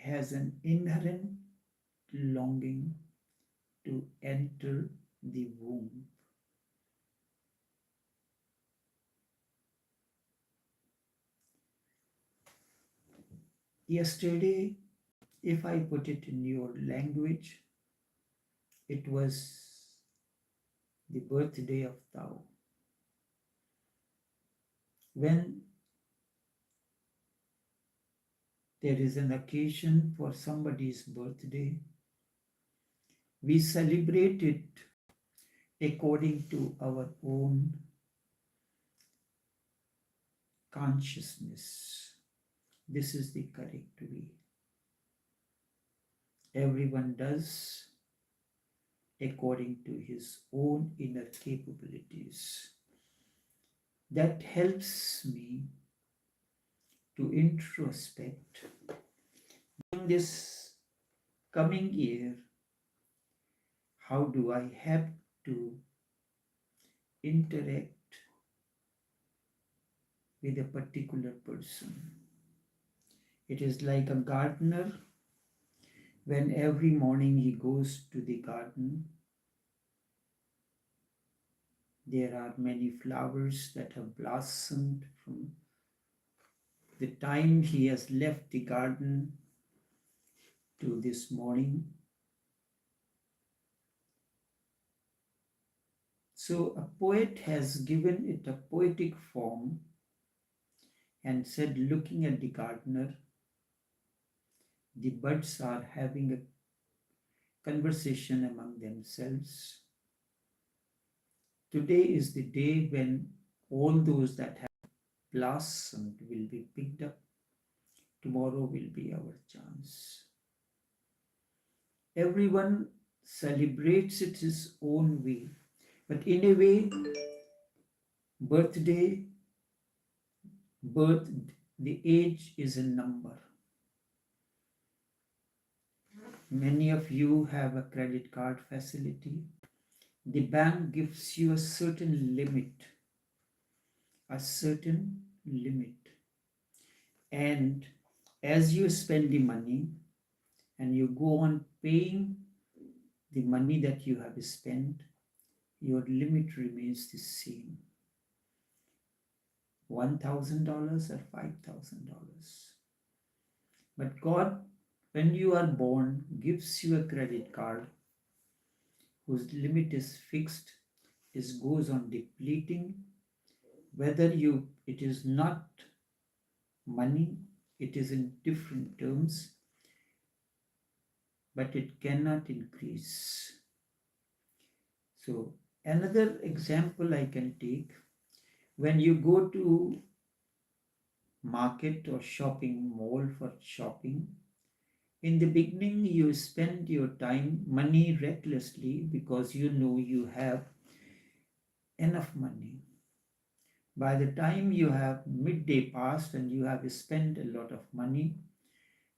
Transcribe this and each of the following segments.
has an inherent longing to enter the womb. Yesterday, if I put it in your language, it was the birthday of Tao. When there is an occasion for somebody's birthday, we celebrate it according to our own consciousness. This is the correct way. Everyone does according to his own inner capabilities. That helps me to introspect in this coming year. How do I have to interact with a particular person? It is like a gardener. When every morning he goes to the garden, there are many flowers that have blossomed from the time he has left the garden to this morning. So a poet has given it a poetic form and said, looking at the gardener, the buds are having a conversation among themselves. Today is the day when all those that have blossomed will be picked up. Tomorrow will be our chance. Everyone celebrates it his own way. But in a way, birthday, birth, the age is a number. Many of you have a credit card facility. The bank gives you a certain limit. And as you spend the money and you go on paying the money that you have spent, your limit remains the same. $1,000 or $5,000. But God, when you are born, gives you a credit card whose limit is fixed, it goes on depleting. Whether it is not money, it is in different terms, but it cannot increase. So another example I can take, when you go to market or shopping mall for shopping, in the beginning you spend your time, money recklessly because you know you have enough money. By the time you have midday passed and you have spent a lot of money,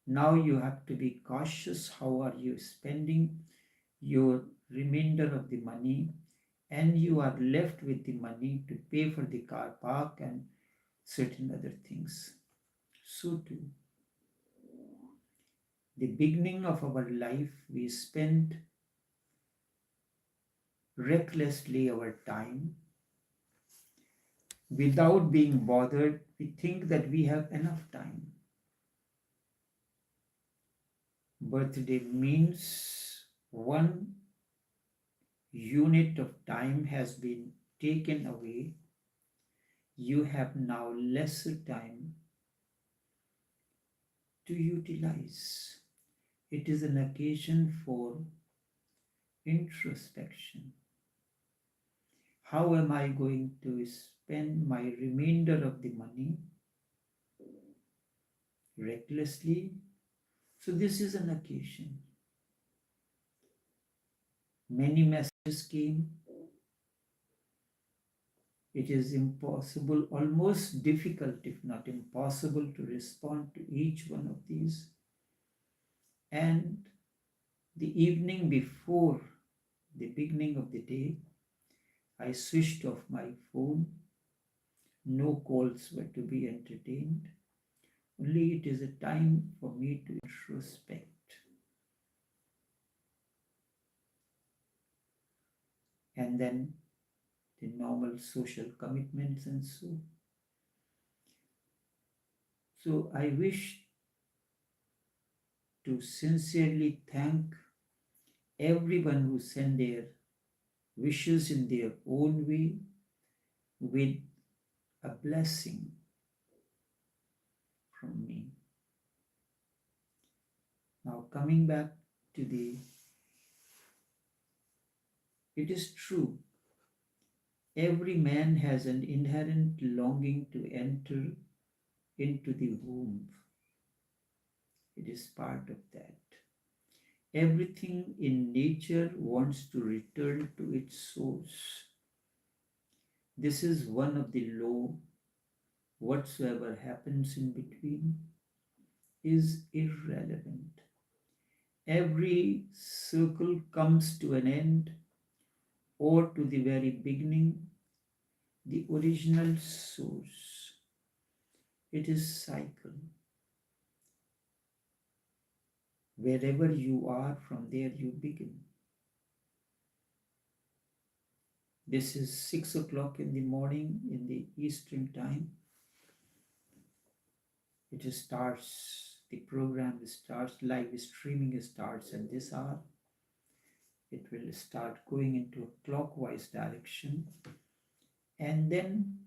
now you have to be cautious. How are you spending your remainder of the money? And you are left with the money to pay for the car park and certain other things. So too, the beginning of our life, we spend recklessly our time. Without being bothered, we think that we have enough time. Birthday means one unit of time has been taken away. You have now lesser time to utilize. It is an occasion for introspection. How am I going to spend my remainder of the money? Recklessly? So this is an occasion. Many messages came. It is impossible, almost difficult, if not impossible, to respond to each one of these. And the evening before the beginning of the day, I switched off my phone. No calls were to be entertained. Only it is a time for me to introspect. And then the normal social commitments and so. So I wish to sincerely thank everyone who sent their wishes in their own way with a blessing from me. Now, coming back to it is true, every man has an inherent longing to enter into the womb. It is part of that. Everything in nature wants to return to its source. This is one of the law. Whatsoever happens in between is irrelevant. Every circle comes to an end or to the very beginning, the original source. It is cycle. Wherever you are, from there you begin. This is 6 o'clock in the morning in the Eastern time. It starts, the program starts, live streaming starts at this hour. It will start going into a clockwise direction. And then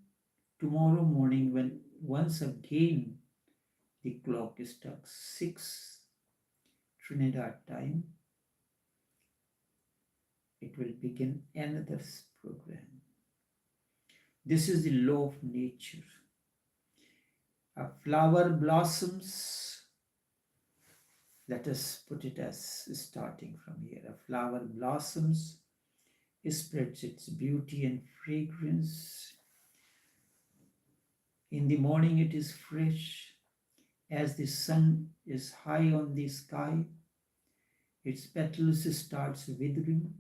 tomorrow morning, when once again the clock struck 6 Trinidad time, it will begin another program. This is the law of nature. A flower blossoms. Let us put it as starting from here. A flower blossoms, spreads its beauty and fragrance. In the morning it is fresh. As the sun is high on the sky, its petals starts withering.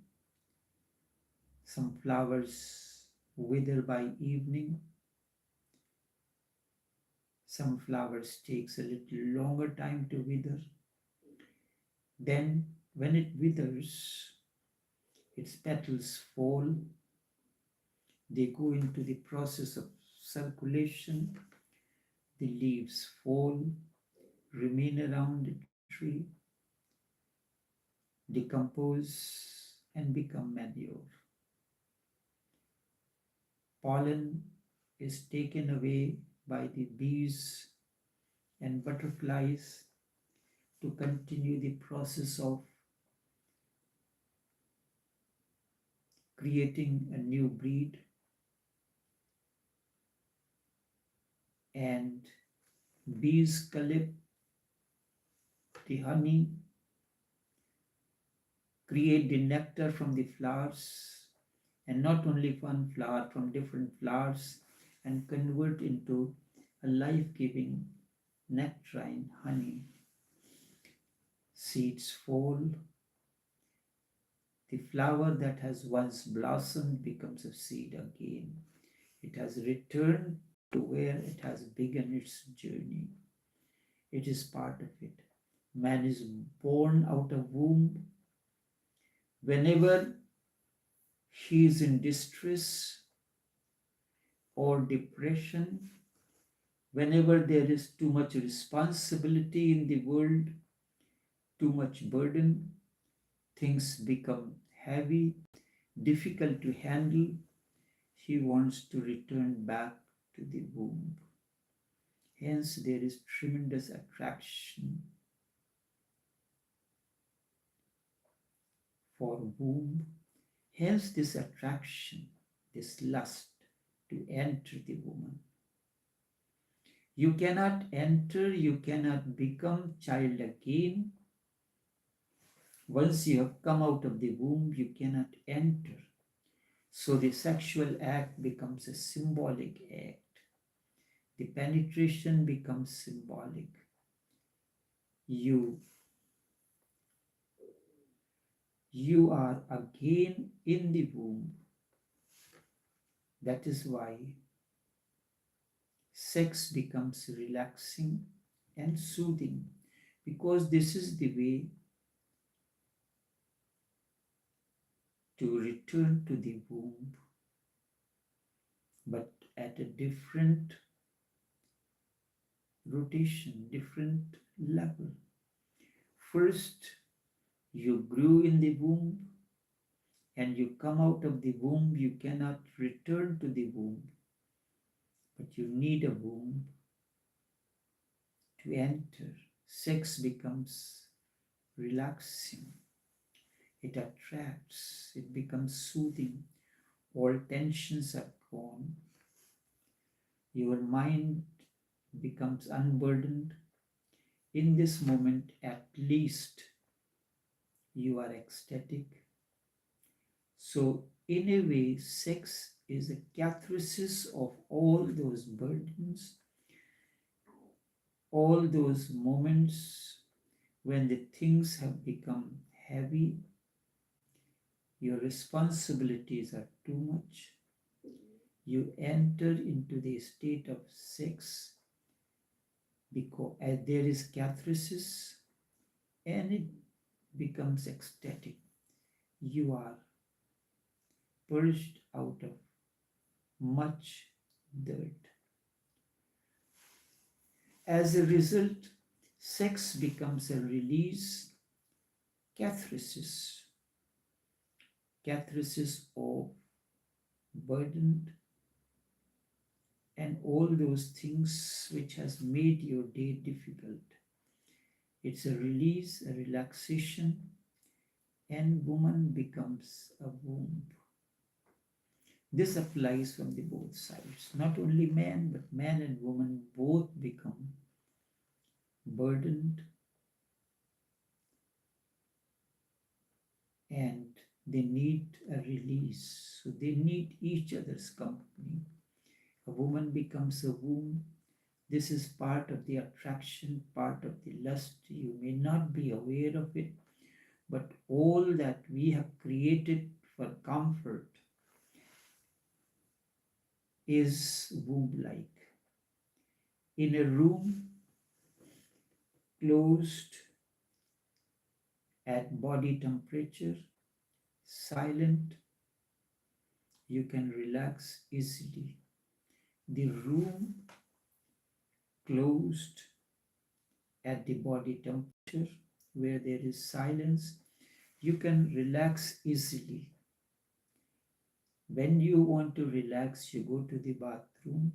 Some flowers wither by evening. Some flowers takes a little longer time to wither. Then when it withers, its petals fall. They go into the process of circulation. The leaves fall, remain around the tree, decompose and become manure. Pollen is taken away by the bees and butterflies to continue the process of creating a new breed, and bees collect the honey, create the nectar from the flowers, and not only one flower, from different flowers, and convert into a life-giving nectarine honey. Seeds fall. The flower that has once blossomed becomes a seed again. It has returned to where it has begun its journey. It is part of it. Man is born out of womb. Whenever he is in distress or depression, whenever there is too much responsibility in the world, too much burden, things become heavy, difficult to handle, he wants to return back to the womb. Hence, there is tremendous attraction for womb. Hence, this attraction, this lust to enter the woman. You cannot enter, you cannot become child again. Once you have come out of the womb, you cannot enter. So the sexual act becomes a symbolic act. The penetration becomes symbolic. You are again in the womb. That is why sex becomes relaxing, and soothing, because this is the way to return to the womb, but at a different rotation, different level. First, you grew in the womb and you come out of the womb, you cannot return to the womb, but you need a womb to enter. Sex becomes relaxing, it attracts, it becomes soothing, all tensions are gone, your mind becomes unburdened. In this moment, at least, you are ecstatic. So, in a way, sex is a catharsis of all those burdens, all those moments when the things have become heavy, your responsibilities are too much. You enter into the state of sex because there is catharsis and it becomes ecstatic. You are purged out of much dirt. As a result, sex becomes a release, catharsis, catharsis of burden and all those things which has made your day difficult. It's a release, a relaxation, and woman becomes a womb. This applies from the both sides. Not only man, but man and woman both become burdened and they need a release. So they need each other's company. A woman becomes a womb. This is part of the attraction, part of the lust. You may not be aware of it, but all that we have created for comfort is womb-like. In a room closed at body temperature, silent, you can relax easily. The room closed at the body temperature, where there is silence, you can relax easily. When you want to relax, you go to the bathroom.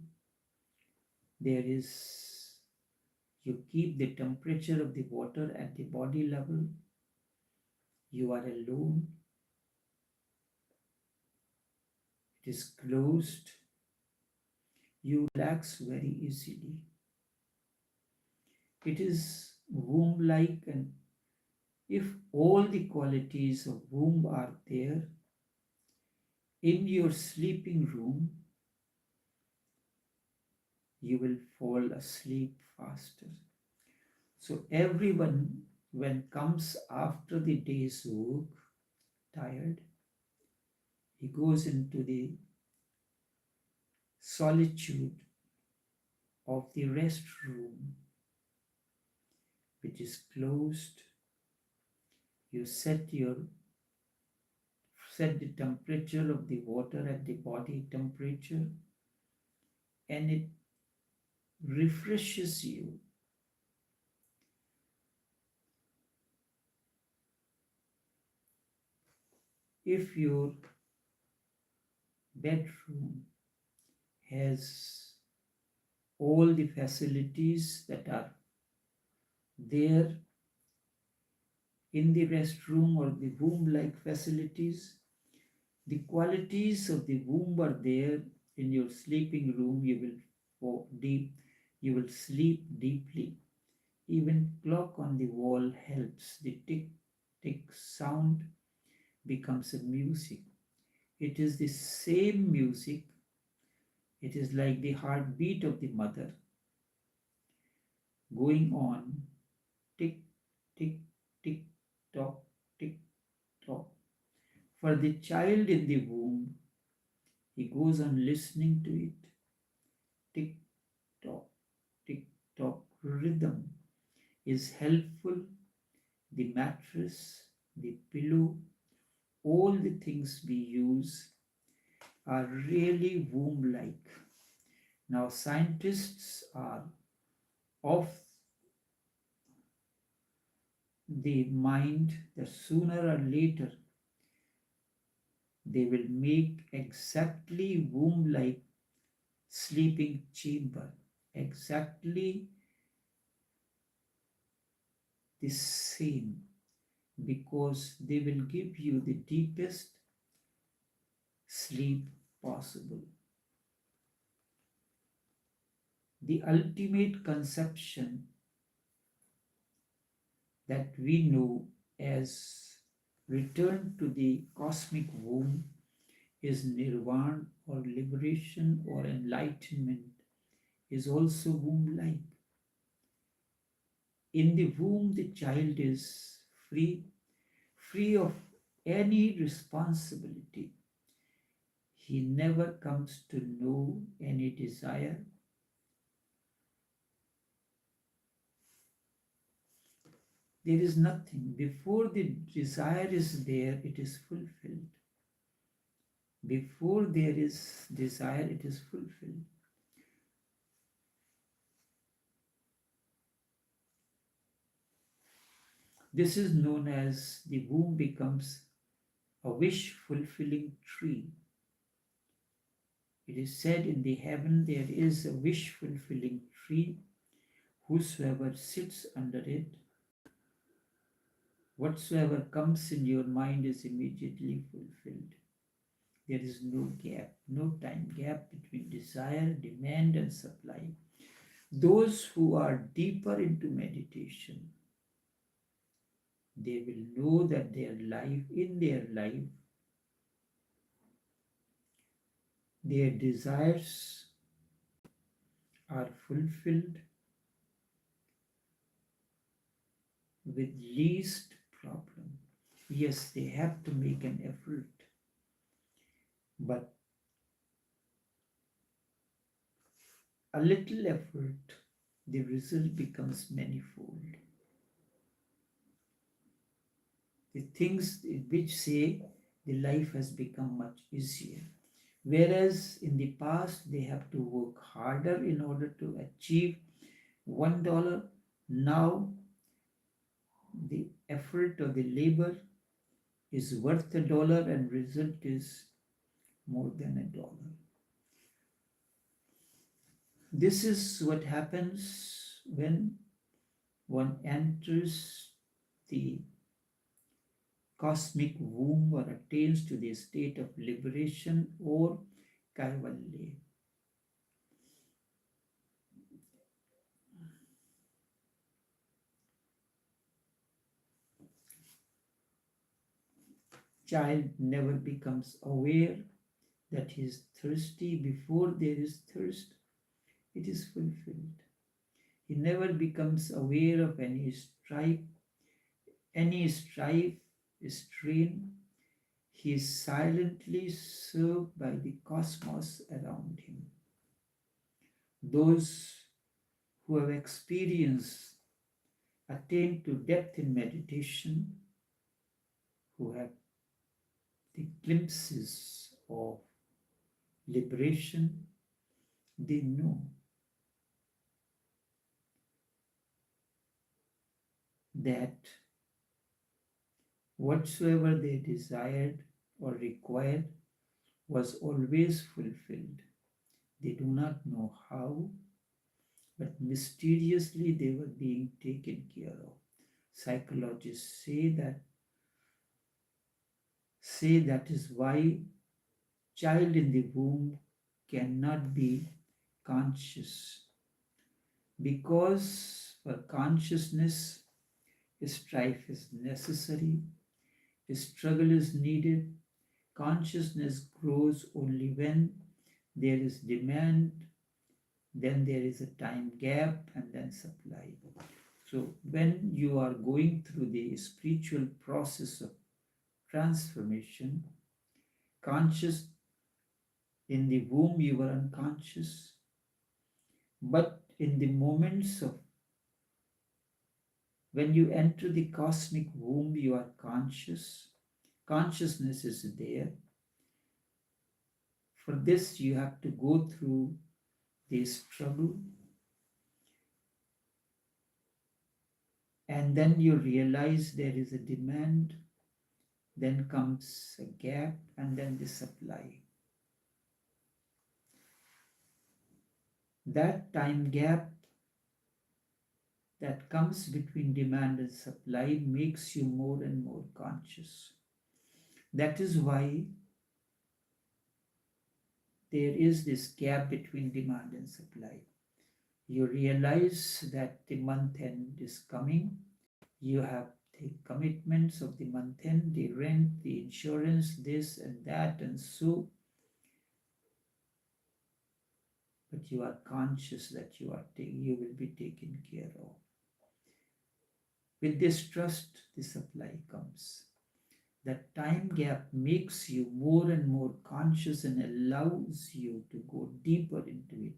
You keep the temperature of the water at the body level. You are alone. It is closed. You relax very easily. It is womb-like, and if all the qualities of womb are there in your sleeping room, you will fall asleep faster. So everyone, when comes after the day's work, tired, he goes into the solitude of the rest room, which is closed. You set the temperature of the water at the body temperature, and it refreshes you. If your bedroom has all the facilities that are there in the restroom or the womb-like facilities, the qualities of the womb are there in your sleeping room, you will sleep deeply. Even clock on the wall helps. The tick-tick sound becomes a music. It is the same music. It is like the heartbeat of the mother going on, tick, tick, tick, tock, tick, tock. For the child in the womb, he goes on listening to it. Tick, tock, rhythm. is helpful, the mattress, the pillow, all the things we use are really womb like. Now, scientists are of the mind that sooner or later they will make exactly womb like sleeping chamber, exactly the same, because they will give you the deepest sleep possible. The ultimate conception that we know as return to the cosmic womb is nirvana or liberation or enlightenment is also womb like. In the womb, the child is free of any responsibility. He never comes to know any desire. There is nothing. Before the desire is there, it is fulfilled. Before there is desire, it is fulfilled. This is known as the womb becomes a wish fulfilling tree. It is said in the heaven there is a wish fulfilling tree. Whosoever sits under it, whatsoever comes in your mind is immediately fulfilled. There is no gap, no time gap between desire, demand, and supply. Those who are deeper into meditation, they will know that their life, their desires are fulfilled with least problem. Yes, they have to make an effort, but a little effort, the result becomes manifold. The things which say the life has become much easier. Whereas in the past they have to work harder in order to achieve $1. Now the effort or the labor is worth $1 and result is more than $1. This is what happens when one enters the cosmic womb or attains to the state of liberation or kaivalya. Child never becomes aware that he is thirsty before there is thirst. It is fulfilled. He never becomes aware of any strain. He is silently served by the cosmos around him. Those who have experienced, attained to depth in meditation, who have the glimpses of liberation, they know that whatsoever they desired or required was always fulfilled. They do not know how, but mysteriously they were being taken care of. Psychologists say that is why child in the womb cannot be conscious, because for consciousness strife is necessary, struggle is needed. Consciousness grows only when there is demand, then there is a time gap, and then supply. So when you are going through the spiritual process of transformation, conscious in the womb you were unconscious, but in the moments of When you enter the cosmic womb, you are conscious. Consciousness is there. For this, you have to go through this struggle, and then you realize there is a demand, then comes a gap, and then the supply. That time gap that comes between demand and supply makes you more and more conscious. That is why there is this gap between demand and supply. You realize that the month end is coming. You have the commitments of the month end, the rent, the insurance, this and that, and so. But you are conscious that you will be taken care of. With this trust, the supply comes. That time gap makes you more and more conscious and allows you to go deeper into it.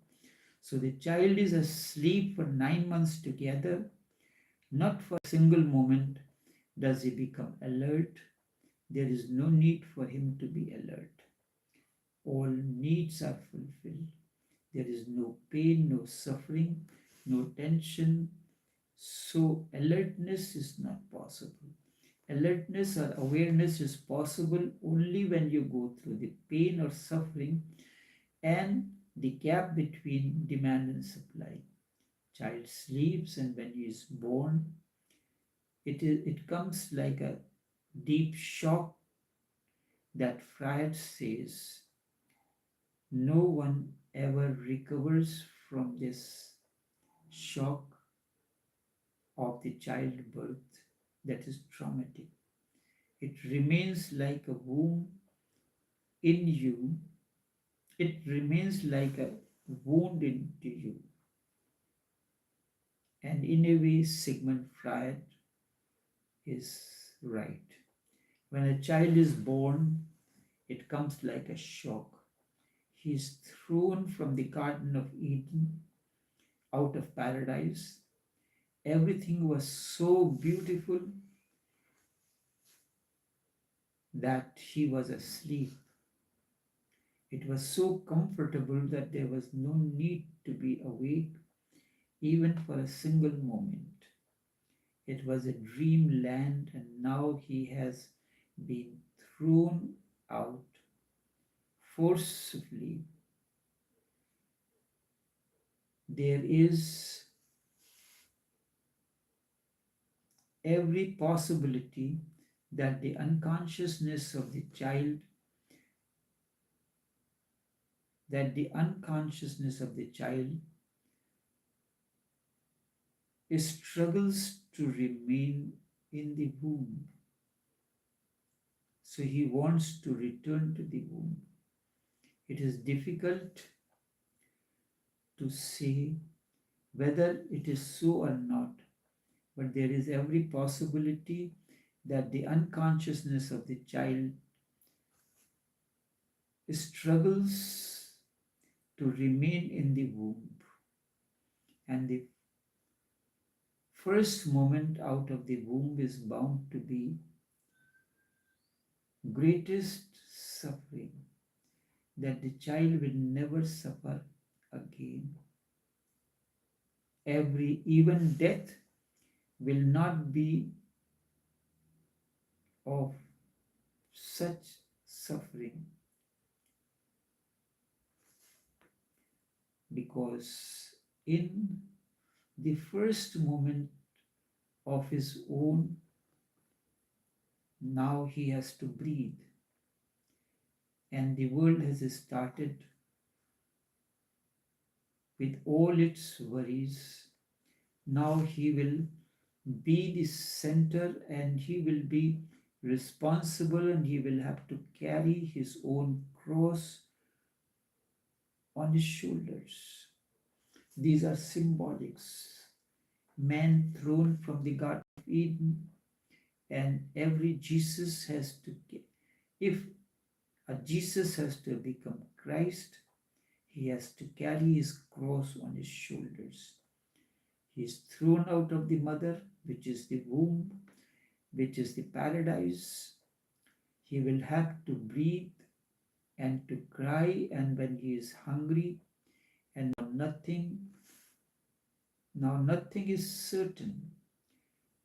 So the child is asleep for 9 months together. Not for a single moment does he become alert. There is no need for him to be alert. All needs are fulfilled. There is no pain, no suffering, no tension. So alertness is not possible. Alertness or awareness is possible only when you go through the pain or suffering and the gap between demand and supply. Child sleeps, and when he is born, it comes like a deep shock that Freud says no one ever recovers from this shock of the childbirth that is traumatic. It remains like a wound in you. It remains like a wound into you. And in a way, Sigmund Freud is right. When a child is born, it comes like a shock. He is thrown from the Garden of Eden, out of paradise. Everything was so beautiful that he was asleep. It was so comfortable that there was no need to be awake even for a single moment. It was a dreamland, and now he has been thrown out forcefully. There is every possibility that the unconsciousness of the child struggles to remain in the womb. So he wants to return to the womb. It is difficult to say whether it is so or not, but there is every possibility that the unconsciousness of the child struggles to remain in the womb. And the first moment out of the womb is bound to be greatest suffering, that the child will never suffer again. Even death will not be of such suffering, because in the first moment of his own, now he has to breathe, and the world has started with all its worries. Now he will be the center, and he will be responsible, and he will have to carry his own cross on his shoulders. These are symbolics. Man thrown from the Garden of Eden, and every Jesus has to, if a Jesus has to become Christ, he has to carry his cross on his shoulders. He is thrown out of the mother, which is the womb, which is the paradise. He will have to breathe and to cry, and when he is hungry, and now nothing is certain.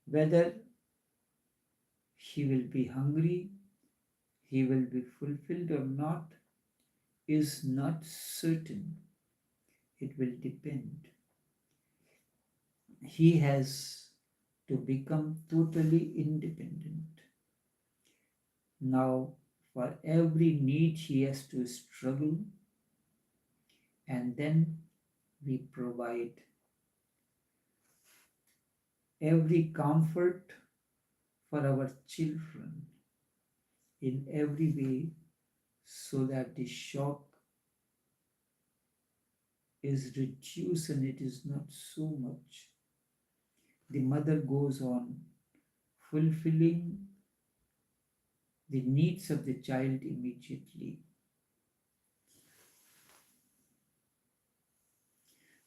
Whether he will be hungry, he will be fulfilled or not, is not certain. It will depend. He has to become totally independent. Now, for every need, he has to struggle, and then we provide every comfort for our children in every way so that the shock is reduced and it is not so much. The mother goes on fulfilling the needs of the child immediately.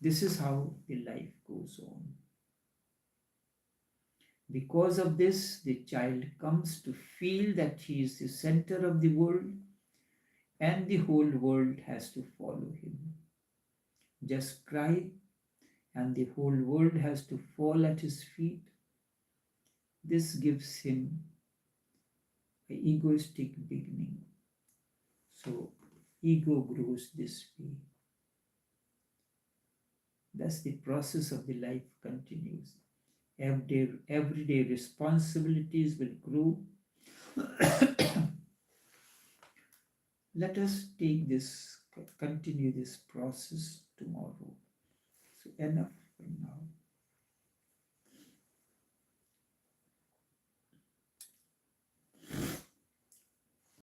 This is how the life goes on. Because of this, the child comes to feel that he is the center of the world and the whole world has to follow him. Just cry and the whole world has to fall at his feet. This gives him an egoistic beginning. So ego grows this way. Thus the process of the life continues. Everyday responsibilities will grow. Let us continue this process tomorrow. So enough for now.